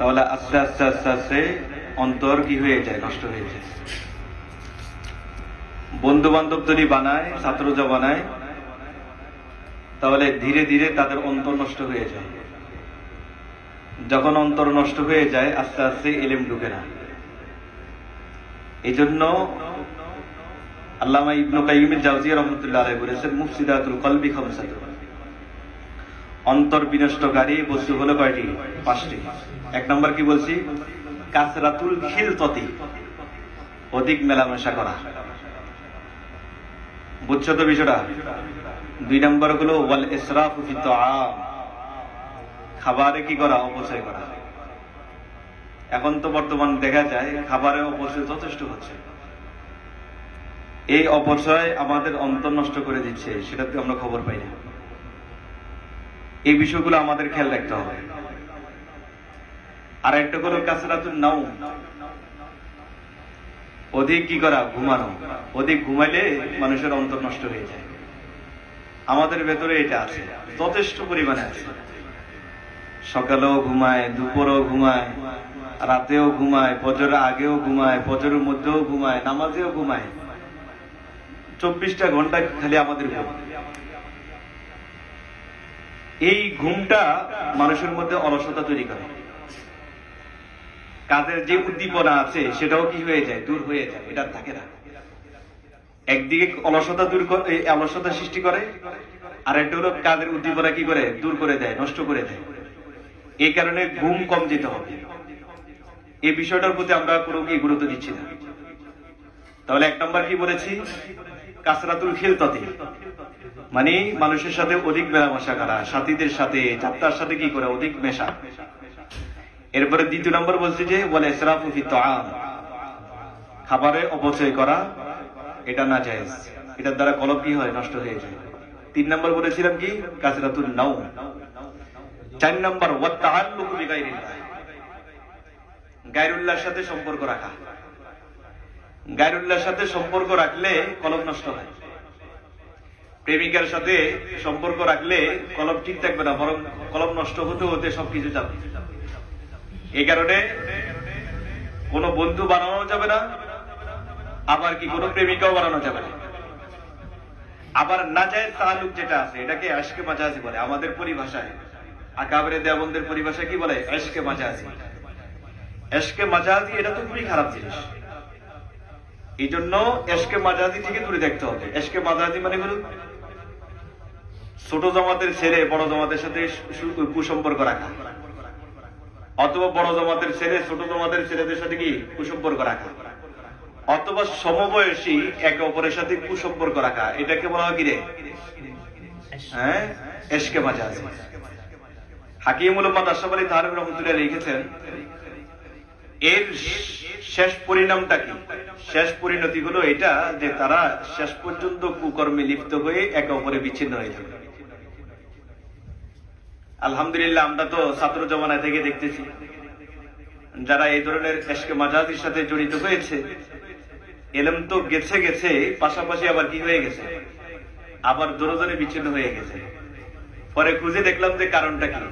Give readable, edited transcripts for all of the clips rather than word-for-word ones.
তাহলে আস্তে আস্তে আস্তে আস্তে অন্তর কি হয়ে যায়, নষ্ট হয়ে যায়। বন্ধু বান্ধব যদি বানায়, ছাত্র যা বানায়, তাহলে ধীরে ধীরে তাদের অন্তর নষ্ট হয়ে যায়। যখন অন্তর নষ্ট হয়ে যায় আস্তে আস্তে ইলম ঢুকে না। এই জন্য আল্লামা ইবনে কাইয়িম জাওজিয়া রাহমাতুল্লাহ আলাইহি বলেছেন, মুফসিদাতুল কলবি খামসাতুন, অন্তর বিনষ্টকারী বস্তু হলো কয়টি? 5টি। এক নম্বর কি বলছি? কাসরাতুল খিলততি, অধিক মেলামেশা করা। বুঝছো তো বিষয়টা? 2 নম্বর হলো ওয়াল ইসরাফু ফি তাআম, খাবারে কি করা? অপচয় করা। এখন তো বর্তমান দেখা যায় খাবারে অপচয় যথেষ্ট হচ্ছে। এই অপচয় আমাদের অন্তর নষ্ট করে দিচ্ছে, সেটাতে আমরা খবর পাই না। এই বিষয়গুলো আমাদের খেয়াল রাখতে হবে। আর একটা হলো কাসরাতুন নাওম, অধিক কি করা? ঘুমানো। অধিক ঘুমাইলে মানুষের অন্তর নষ্ট হয়ে যায়। আমাদের ভেতরে এটা আছে, যথেষ্ট পরিমাণে আছে। সকালেও ঘুমায়, দুপুরেও ঘুমায়, রাতেও ঘুমায়, ফজরের আগেও ঘুমায়, ফজরের মধ্যেও ঘুমায়, নামাজেও ঘুমায়। 24টা ঘন্টা খালি আমাদের ঘুম। এই ঘুমটা মানুষের মধ্যে অলসতা তৈরি করে। কাজের যে উদ্দীপনা আছে সেটাও কি হয়ে যায়? দূর হয়ে যায়, এটা থাকে না। একদিকে অলসতা দূর করে, অলসতা সৃষ্টি করে, আর একটা হলো কাজের উদ্দীপনা কি করে? দূর করে দেয়, নষ্ট করে দেয়। এই কারণে ঘুম কম যেতে হবে। এই বিষয়টার প্রতি আমরা কোনো কি গুরুত্ব দিচ্ছি না। তাহলে 1 নম্বর কি বলেছি? কাসরাতুল খিলতাতি, মানে মানুষের সাথে অধিক মেলামেশা করা, সাথীদের সাথে, যাত্রার সাথে কি করে? অধিক মেশা। এরপরে 2 নম্বর বলছি যে ওয়াল ইসরাফু ফি তাআম, খাবারে অপচয় করা, এটা না জায়েজ। এটার দ্বারা কলব কি হয়? নষ্ট হয়ে যায়। 3 নম্বর বলেছিলাম কি? কাসরাতুন নাওম। 4 নম্বর ওয়াত তাআল্লুকু বিগাইরিল্লাহ, গায়রুল্লাহর সাথে সম্পর্ক রাখা। গায়রুল্লাহর সাথে সম্পর্ক রাখলে কলব নষ্ট হয়। প্রেমিকার সাথে সম্পর্ক রাখলে কলব ঠিক থাকবে না, বরং কলব নষ্ট হতে হতে সবকিছু যাবে। এই কারণে কোনো বন্ধু বানানো যাবে না, আবার কি কোনো প্রেমিকাও বানানো যাবে না। আবার নাজায়েজ তাআল্লুক যেটা আছে এটাকে ইশকে মাজাজি বলে। আমাদের পরিভাষায়, আকাবেরে দেওবন্দের পরিভাষায় কি বলে? ইশকে মাজাজি। ইশকে মাজাজি এটা তো খুবই খারাপ জিনিস। এই জন্য ইশকে মাজাজি থেকে দূরে দেখতে হবে। ইশকে মাজাজি মানে হলো ছোট জামাতের ছেলে বড় জামাতের সাথে কুসম্পর্ক রাখা, অথবা বড় জামাতের ছেলে ছোট জামাতের ছেলেদের সাথে কি কুসম্পর্ক রাখা, অথবা সমবয়সী একে অপরের সাথে কুসম্পর্ক রাখা। এটাকে বলা হয় কি রে? হ্যাঁ, ইশকে মাজাজি। হাকিমুল উম্মাত আশরাফ আলী থানভী রাহমাতুল্লাহ লিখেছেন, এর শেষ পরিণামটা কি? শেষ পরিণতি হলো এটা যে তারা শেষ পর্যন্ত কুকর্মে লিপ্ত হয়ে একে অপরে বিচ্ছিন্ন হয়ে যাবে। আলহামদুলিল্লাহ আমরা তো ছাত্র জমানায় থেকে দেখতেছি যারা এই ধরনের ইশকে মাজাজির সাথে জড়িত হয়েছে, এলম তো গেছে গেছে, পাশাপাশি আবার কি হয়ে গেছে? আবার দুজনে বিচ্ছিন্ন হয়ে গেছে। পরে খুঁজে দেখলাম যে কারণটা কি।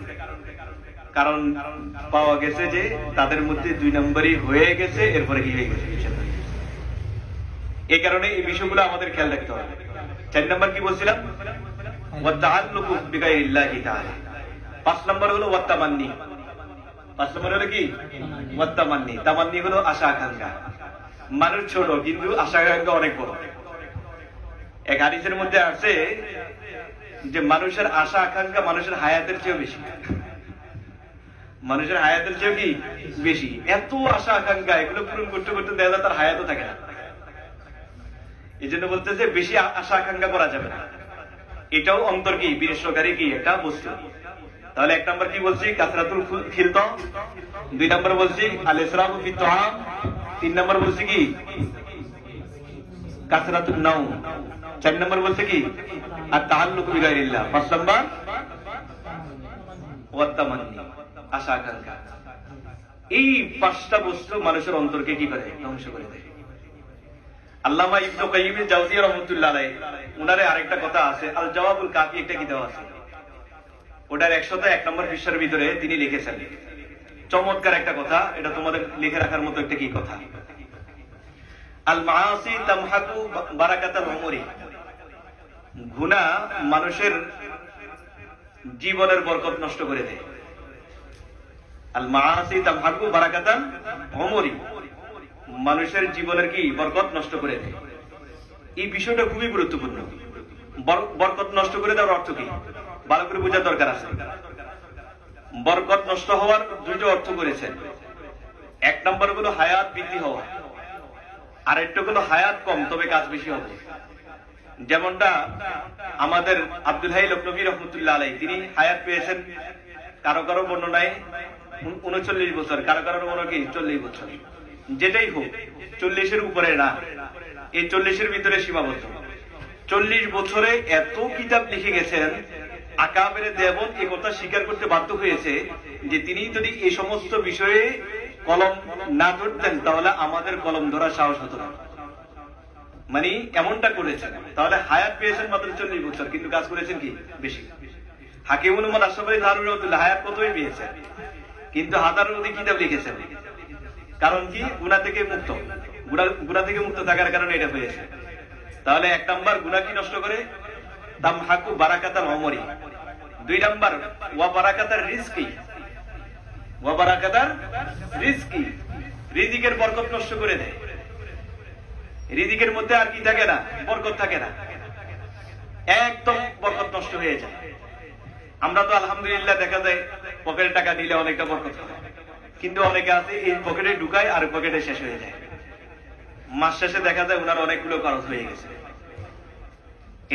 কারণ পাওয়া গেছে যে তাদের মধ্যে 2 নম্বরই হয়ে গেছে, এরপরে কি হয়ে গেছে? বিচ্ছিন্ন হয়ে গেছে। এই কারণে এই বিষয়গুলো আমাদের খেয়াল রাখতে হবে। 4 নম্বর কি বলছিলাম? ওয়া তাআল্লুকু বিগাইরিল্লাহি তাআলা। 5 নম্বর হলো ওয়া তামান্নি। 5 নম্বর হলো কি? ওয়া তামান্নি। তামান্নি হলো আশা আকাঙ্ক্ষা। মানুষ ছোট কিন্তু আশা আকাঙ্ক্ষা অনেক বড়। এক হাদিসের মধ্যে আছে যে মানুষের আশা আকাঙ্ক্ষা মানুষের হায়াতের চেয়ে বেশি। মানুষের হায়াতের চেয়ে কি বেশি? এত আশা আকাঙ্ক্ষা এগুলো পূরণ করতে করতে দেখা যায় তার হায়াতও থাকে না। এই জন্য বলতেছে বেশি আশা আকাঙ্ক্ষা করা যাবে না। এটাও অন্তর কি বিনষ্টকারী কি একটা বস্তু। তাহলে 1 নম্বর কি বলছি? কাসরাতুল খিলতা। 2 নম্বর বলছি আল ইসরাফু ফি তাআম। 3 নম্বর বলছি কি? কাসরাতুন নাওম। 4 নম্বর বলছে কি? আর তাআল্লুকু বিগাইরিল্লাহ। 5 নম্বর ওয়া তামান্নি, আশা আকাঙ্ক্ষা। এই 5টা বস্তু মানুষের অন্তরকে কি করে? ধ্বংস করে দেয়। আল্লামা ইবনে কাইয়িম জাওজিয়া রাহমাতুল্লাহ আলাইহি উনারে আরেকটা কথা আছে, আল জওয়াবুল কাফি একটা কিতাব আছে, ওটার 101 নম্বর পৃষ্ঠার ভিতরে তিনি লিখেছেন চমৎকার একটা কথা, এটা তোমাদের লিখে রাখার মতো একটা কি কথা। আল মাআসি তামহাকু বারাকাতাল উমরি, গুনাহ মানুষের জীবনের বরকত নষ্ট করে দেয়। আল মাআসি তামহাকু বারাকাতাল উমরি, মানুষের জীবনের কি বরকত নষ্ট করে দেয়। এই বিষয়টা খুবই গুরুত্বপূর্ণ। বরকত নষ্ট করে দেওয়ার অর্থ কি ভালো করে বোঝার দরকার আছে। বরকত নষ্ট হওয়ার দুইটা অর্থ করেছেন। এক নম্বর হলো হায়াত বৃদ্ধি হওয়া, আর একটা হলো হায়াত কম তবে কাজ বেশি হবে। যেমনটা আমাদের আব্দুল হাই লখনবী রহমতুল্লাহ আলাইহি, তিনি হায়াত পেয়েছেন কারো কারো বর্ণনায় 39 বছর, কারো কারো বর্ণনা কি 40 বছর। যেটাই হোক 40-এর উপরে না, এই 40-এর ভিতরে সীমাবদ্ধ। 40 বছরে এত কিতাব লিখে গেছেন, আকাবের দেবন এই কথা স্বীকার করতে বাধ্য হয়েছে যে তিনি যদি এই সমস্ত বিষয়ে কলম না ধরতেন তাহলে আমাদের কলম ধরার সাহস হতো না। মানে এমনটা করেছেন। তাহলে হায়াত পেয়েছেন মাত্র 40 বছর, কিন্তু কাজ করেছেন কি বেশি। হাকিমুল উম্মাহ আশরাফ আলী থানভী রাহমাতুল্লাহ হায়াত কতই পেয়েছেন, কিন্তু হাজারের অধিক কিতাব লিখেছেন। কারণ কি গুনাহ থেকে মুক্ত, গুনাহ থেকে মুক্ত থাকার কারণে এটা হয়েছে। তাহলে এক নাম্বার গুনাহ কি নষ্ট করে, তামহাকু বারাকাতাল উমরি। দুই নাম্বার ওয়া বারাকাতার রিজকি, ওয়া বারাকাতার রিজকি, রিজিকের বরকত নষ্ট করে দেয়। রিজিকের মধ্যে আর কি থাকে না, বরকত থাকে না, একদম বরকত নষ্ট হয়ে যায়। আমরা তো আলহামদুলিল্লাহ দেখা যায় পকেটে টাকা দিলে অনেকটা বরকত হয়, কিন্তু অনেকে আছে এই পকেটে ঢুকায় আর পকেটে শেষ হয়ে যায়। মাস শেষে দেখা যায় ওনার অনেকগুলো খরচ হয়ে গেছে।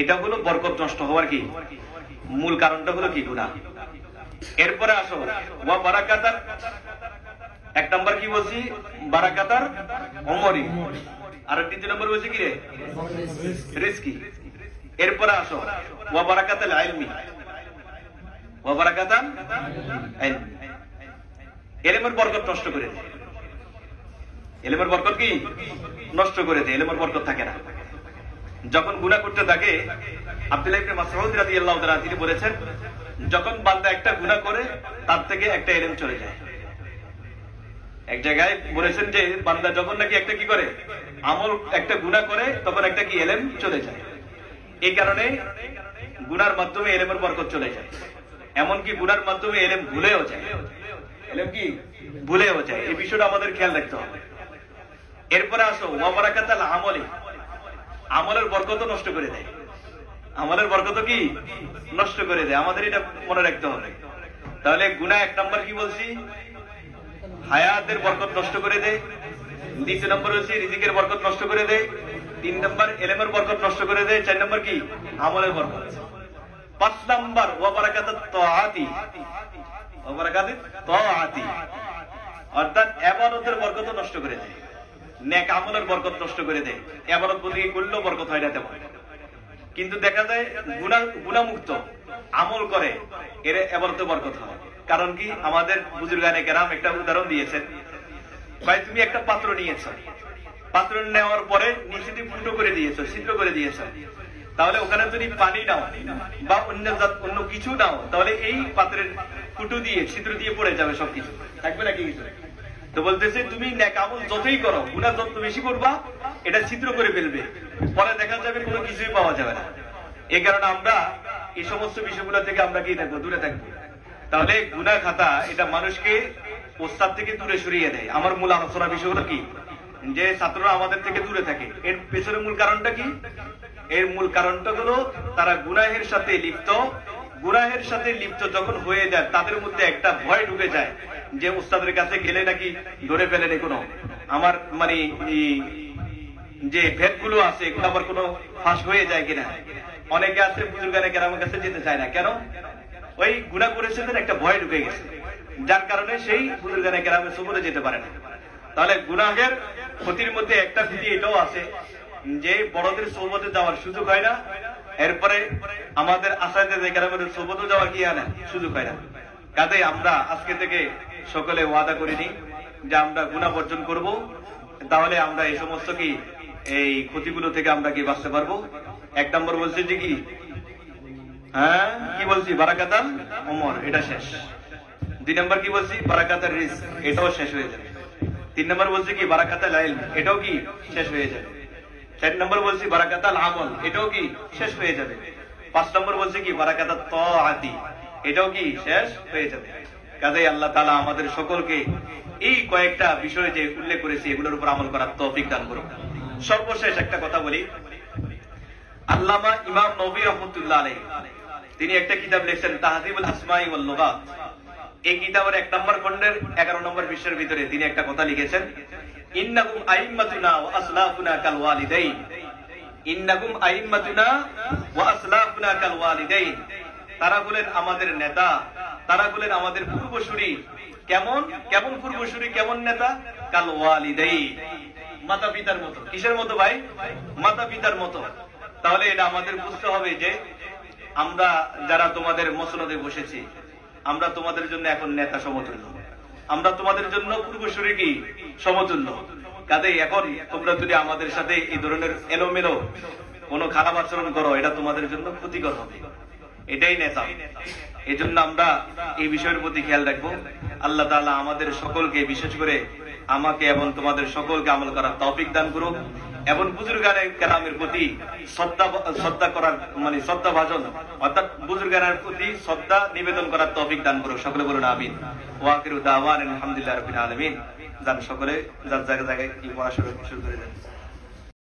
এটা হলো বরকত নষ্ট হওয়ার কি মূল কারণটা হলো কি গুনাহ। এরপরে আসো ওয়া বারাকাতার, এক নাম্বার কি বলছি বারাকাতার উমরি, আর দ্বিতীয় নম্বর বলছি কি রে রিজকি। এরপরে আসো ওয়া বারাকাতাল ইলমি, ওয়া বারাকাতাল ইলমি, ইলমের বরকত নষ্ট করে দেয়। ইলমের বরকত কি নষ্ট করে দেয়, ইলমের বরকত থাকে না। যখন গুনাহ করতে থাকে, আব্দুল্লাহ ইবনে মাসউদ রাদিয়াল্লাহু তাআলা তিনি বলেছেন, যখন বান্দা একটা গুনাহ করে তার থেকে একটা ইলম চলে যায়। এক জায়গায় বলেছেন যে বান্দা যখন নাকি একটা কি করে আমল, একটা গুনাহ করে, তখন একটা কি ইলম চলে যায়। এই কারণে গুনাহর মাধ্যমে ইলমের বরকত চলে যায়। এমনকি গুনাহর মাধ্যমে ইলম ভুলেও যায়, ইলম কি ভুলেও যায়। এই বিষয়টা আমাদের খেয়াল রাখতে হবে। এরপরে আসো ওয়া বারাকাতাল আমলি, আমলের বরকত নষ্ট করে দেয়। আমলের বরকত কি নষ্ট করে দেয়, আমাদের এটা মনে রাখতে হবে। তাহলে গুনাহ এক নাম্বার কি বলছি হায়াতের বরকত নষ্ট করে দেয়, দ্বিতীয় নম্বর হচ্ছে রিজিকের বরকত নষ্ট করে দেয়, তিন নম্বর ইলমের বরকত নষ্ট করে দেয়, চার নম্বর কি আমলের বরকত, পাঁচ নম্বর ওয়া বারাকাতুত তাআতি, ওয়া বারাকাতুত তাআতি অর্থাৎ ইবাদতের বরকত নষ্ট করে দেয়, নেক আমলের বরকত নষ্ট করে দেয়। ইবাদত বলি করলেও বরকত হয় না তেমন, কিন্তু দেখা যায় গুনাহ মুক্ত আমল করে এর ইবাদতে বরকত হয়। কারণ কি আমাদের বুজুর্গানে কেরাম একটা উদাহরণ দিয়েছেন, ভাই তুমি একটা পাত্র নিয়েছো, পাত্র নেওয়ার পরে নিচে দিয়ে ফুটো করে দিয়েছো, ছিদ্র করে দিয়েছো, তাহলে ওখানে যদি পানি নাও বা অন্য কিছু নাও, তাহলে এই পাত্রের ফুটো দিয়ে ছিদ্র দিয়ে পড়ে যাবে, সবকিছু থাকবে না কিছু। তো বলতেছে তুমি নেক আমল যতই করো, গুনাহ যত বেশি করবা এটা ছিদ্র করে ফেলবে, পরে দেখা যাবে কোনো কিছুই পাওয়া যাবে না। এই কারণে আমরা এই সমস্ত বিষয়গুলো থেকে আমরা কি থাকবো, দূরে থাকবো। তাহলে গুনাহ খাতা এটা মানুষকে ওস্তাদ থেকে দূরে সরিয়ে দেয়। আমার মূল আলোচনা বিষয় হলো কি, যে ছাত্ররা আমাদের থেকে দূরে থাকে। এর পেছনে মূল কারণটা কি, এর মূল কারণটা হলো তারা গুনাহের সাথে লিপ্ত। গুনাহের সাথে লিপ্ত যখন হয়ে যায় তাদের মধ্যে একটা ভয় ঢুকে যায় যে ওস্তাদের কাছে গেলে নাকি ধরে ফেলে রে কোনো আমার মানে যে ভেদগুলো আছে এগুলো আবার কোনো ফাঁস হয়ে যায় কিনা। অনেকে আছে বুজুর্গানে কেরামের কাছে যেতে চায় না, কেন? ওই গুনাহ করেছে একটা ভয় ঢুকে গেছে, যার কারণে সেই বুজুর্গানে কেরামের সুবতে যেতে পারে না। তাহলে গুনাহের ক্ষতির মধ্যে একটা ক্ষতি এটাও আছে যে বড়দের সুবতে যাওয়ার সুযোগ হয় না, এরপরে আমাদের আসাদের কেরামের সুবতে যাওয়ার কি হয় না, সুযোগ হয় না। কাজে আমরা আজকে থেকে সকলে ওয়াদা করিনি যে আমরা গুনাহ বর্জন করব, তাহলে আমরা এই সমস্ত কি এই ক্ষতিগুলো থেকে আমরা কি বাঁচতে পারবো। এক নম্বর বলছি যে কি, হ্যাঁ কি বলছি, বারাকাতাল উমর, এটা শেষ। 2 নম্বর কি বলছি বারাকাতুর রিজক, এটাও শেষ হয়ে যাবে। 3 নম্বর বলছি কি বারাকাতুল ইলম, এটাও কি শেষ হয়ে যাবে। 4 নম্বর বলছি বারাকাতুল আমল, এটাও কি শেষ হয়ে যাবে। 5 নম্বর বলছি কি বারাকাতুত তাআতি, এটাও কি শেষ হয়ে যাবে। কাজেই আল্লাহ তাআলা আমাদের সকলকে এই কয়েকটা বিষয় যে উল্লেখ করেছি এগুলোর উপর আমল করার তৌফিক দান করুন। সর্বশেষ একটা কথা বলি, আল্লামা ইমাম নবী রাহমাতুল্লাহ আলাইহি তিনি একটা কিতাব লিখেছেন তাহযিবুল আসমাই ওয়াল লুগাত। এই কিতাবের 1 নম্বর খণ্ডের 11 নম্বর পৃষ্ঠার ভিতরে তিনি একটা কথা লিখেছেন, ইন্নাকুম আইম্মাতুনা ওয়া আসলাফুনা কাল ওয়ালিদাইন। ইন্নাকুম আইম্মাতুনা ওয়া আসলাফুনা কাল ওয়ালিদাইন। তারা বলেন আমাদের নেতা, তারা বলেন আমাদের পূর্বসূরি। কেমন কেমন পূর্বসূরি, কেমন নেতা? কাল ওয়ালিদাইন, মাতা পিতার মতো। কিসের মতো ভাই? মাতা পিতার মতো। তাহলে এটা আমাদের বুঝতে হবে যে আমরা যারা তোমাদের মসনদে বসেছি, আমরা তোমাদের জন্য এখন নেতা সমতুল্য, আমরা তোমাদের জন্য পূর্বসূরি কি সমতুল্য। কাজেই এখন তোমরা যদি আমাদের সাথে এই ধরনের এলোমেলো কোনো খারাপ আচরণ করো, এটা তোমাদের জন্য ক্ষতিকর হবে। এটাই নেতা। এই জন্য আমরা এই বিষয়ের প্রতি খেয়াল রাখবো। আল্লাহ তাআলা আমাদের সকলকে, বিশেষ করে আমাকে এবং তোমাদের সকলকে আমল করার তৌফিক দান করুক এবং বুজুর্গানে কেরামের প্রতি শ্রদ্ধা করার মানে শ্রদ্ধা ভাজন অর্থাৎ বুজুর্গানের প্রতি শ্রদ্ধা নিবেদন করার তৌফিক দান করুক। সকলে বলুন আমিন। ওয়া আখিরু দাওয়ানা আলহামদুলিল্লাহি রাব্বিল আলামিন। যান সকলে যার জায়গায় কি পড়াশোনা শুরু করে দেন।